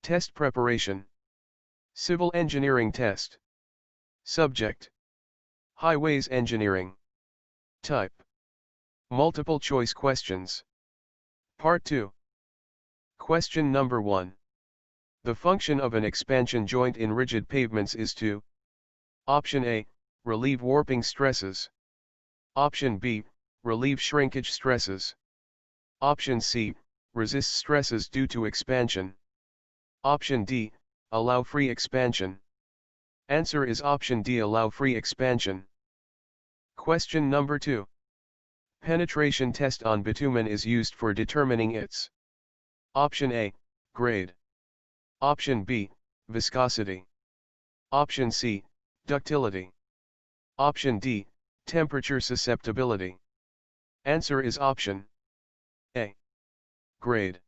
Test preparation. Civil engineering test. Subject: Highways engineering. Type: multiple choice questions. Part 2. Question number 1. The function of an expansion joint in rigid pavements is to: Option A, relieve warping stresses. Option B, relieve shrinkage stresses. Option C, resist stresses due to expansion. Option D, allow free expansion. Answer is option D, allow free expansion. Question number 2. Penetration test on bitumen is used for determining its: Option A, grade. Option B, viscosity. Option C, ductility. Option D, temperature susceptibility. Answer is option A, grade.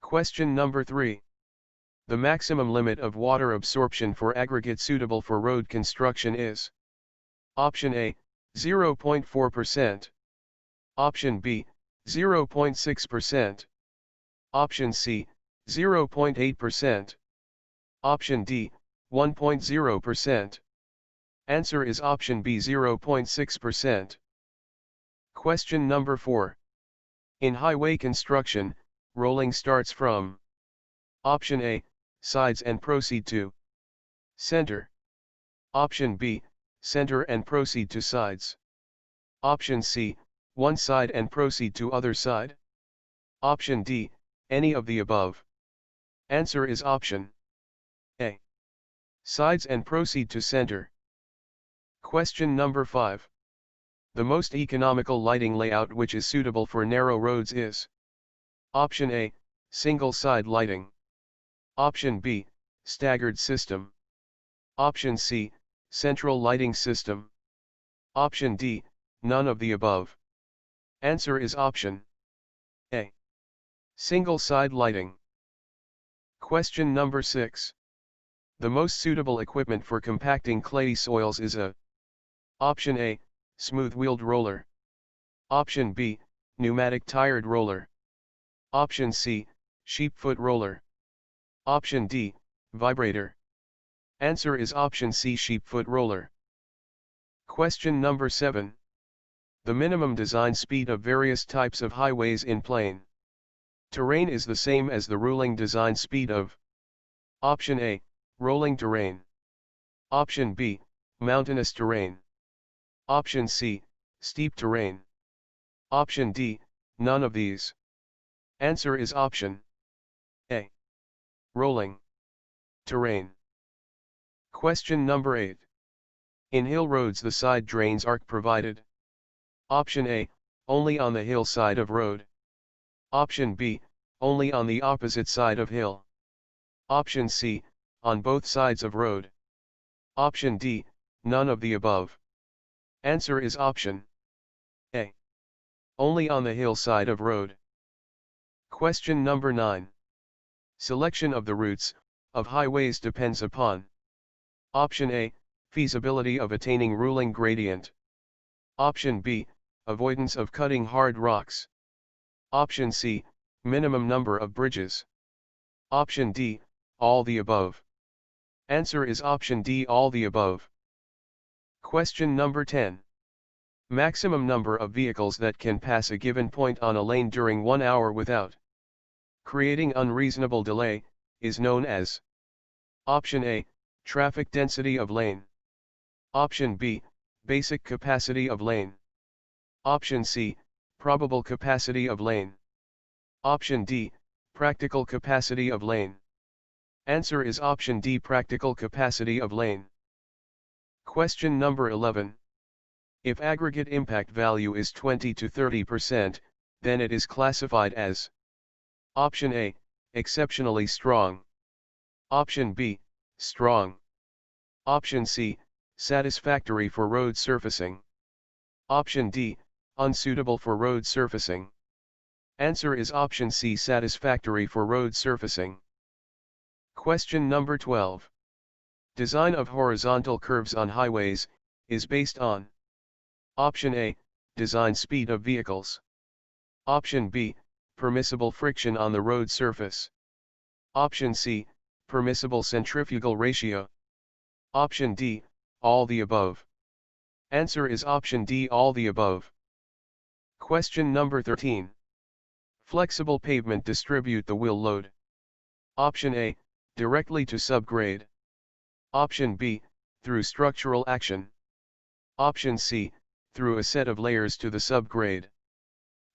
Question number 3. The maximum limit of water absorption for aggregate suitable for road construction is: Option A, 0.4%. Option B, 0.6%. Option C, 0.8%. Option D, 1.0%. Answer is option B, 0.6%. Question number 4. In highway construction, rolling starts from: Option A, sides and proceed to center. Option B, center and proceed to sides. Option C, one side and proceed to other side. Option D, any of the above. Answer is option A, sides and proceed to center. Question number 5. The most economical lighting layout which is suitable for narrow roads is: Option A, single side lighting. Option B, staggered system. Option C, central lighting system. Option D, none of the above. Answer is option A, single side lighting. Question number 6. The most suitable equipment for compacting clayey soils is a: Option A, smooth-wheeled roller. Option B, pneumatic tired roller. Option C, sheepfoot roller. Option D, vibrator. Answer is option C, sheepfoot roller. Question number 7. The minimum design speed of various types of highways in plain terrain is the same as the ruling design speed of: Option A, rolling terrain. Option B, mountainous terrain. Option C, steep terrain. Option D, none of these. Answer is option A, rolling terrain. Question number 8. In hill roads the side drains are provided: Option A, only on the hill side of road. Option B, only on the opposite side of hill. Option C, on both sides of road. Option D, none of the above. Answer is option A, only on the hill side of road. Question number 9. Selection of the routes of highways depends upon: Option A, feasibility of attaining ruling gradient. Option B, avoidance of cutting hard rocks. Option C, minimum number of bridges. Option D, all the above. Answer is option D, all the above. Question number 10. Maximum number of vehicles that can pass a given point on a lane during 1 hour without creating unreasonable delay is known as: Option A, traffic density of lane. Option B, basic capacity of lane. Option C, probable capacity of lane. Option D, practical capacity of lane. Answer is option D, practical capacity of lane. Question number 11. If aggregate impact value is 20 to 30%, then it is classified as: Option A, exceptionally strong. Option B, strong. Option C, satisfactory for road surfacing. Option D, unsuitable for road surfacing. Answer is option C, satisfactory for road surfacing. Question number 12. Design of horizontal curves on highways is based on: Option A, design speed of vehicles. Option B, permissible friction on the road surface. Option C, permissible centrifugal ratio. Option D, all the above. Answer is option D, all the above. Question number 13. Flexible pavement distribute the wheel load. Option A, directly to subgrade. Option B, through structural action. Option C, through a set of layers to the subgrade.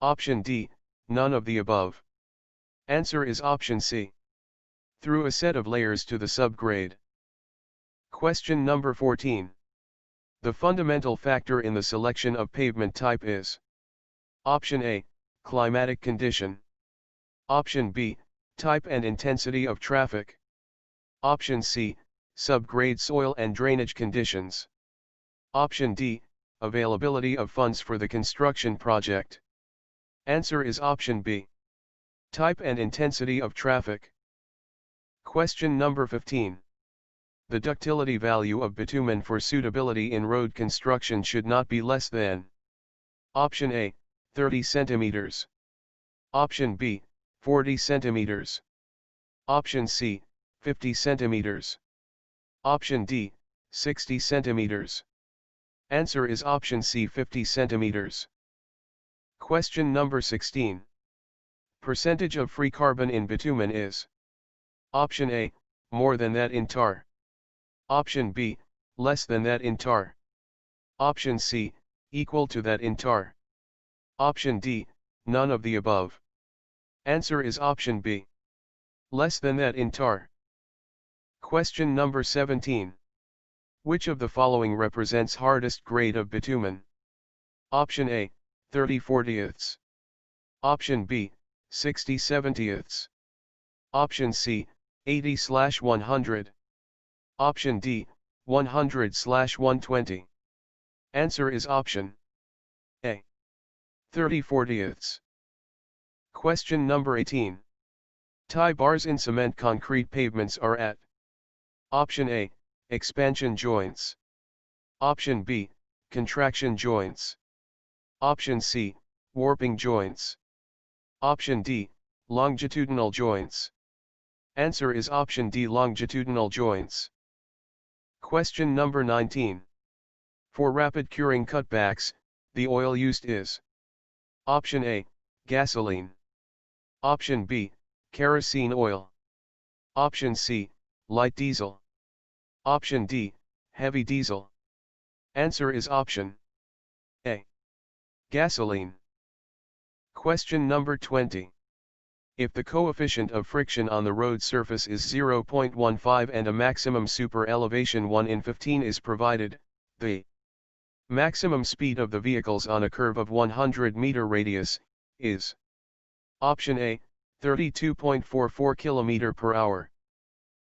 Option D, none of the above. Answer is option C, through a set of layers to the subgrade. Question number 14. The fundamental factor in the selection of pavement type is: Option A, climatic condition. Option B, type and intensity of traffic. Option C, subgrade soil and drainage conditions. Option D, availability of funds for the construction project. Answer is option B, type and intensity of traffic. Question number 15. The ductility value of bitumen for suitability in road construction should not be less than: Option A, 30 centimeters. Option B, 40 centimeters. Option C, 50 centimeters. Option D, 60 centimeters. Answer is option C, 50 centimeters. Question number 16. Percentage of free carbon in bitumen is: Option A, more than that in tar. Option B, less than that in tar. Option C, equal to that in tar. Option D, none of the above. Answer is option B, less than that in tar. Question number 17. Which of the following represents hardest grade of bitumen? Option A, 30/40ths. Option B, 60/70ths. Option C, 80/100. Option D, 100/120. Answer is option A, 30/40ths. Question number 18. Tie bars in cement concrete pavements are at: Option A, expansion joints. Option B, contraction joints. Option C, warping joints. Option D, longitudinal joints. Answer is option D, longitudinal joints. Question number 19. For rapid curing cutbacks, the oil used is: Option A, gasoline. Option B, kerosene oil. Option C, light diesel. Option D, heavy diesel. Answer is option A, gasoline. Question number 20. If the coefficient of friction on the road surface is 0.15 and a maximum super elevation 1 in 15 is provided, the maximum speed of the vehicles on a curve of 100 meter radius is: Option A, 32.44 km per hour.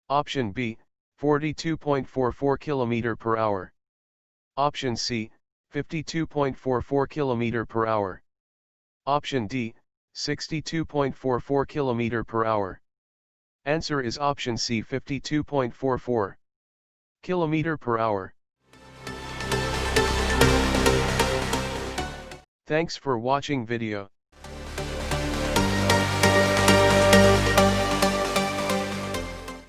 Option B, 42.44 km per hour. Option C, 52.44 km per hour. Option D, 62.44 km per hour. Answer is option C, 52.44 km per hour. Thanks for watching video.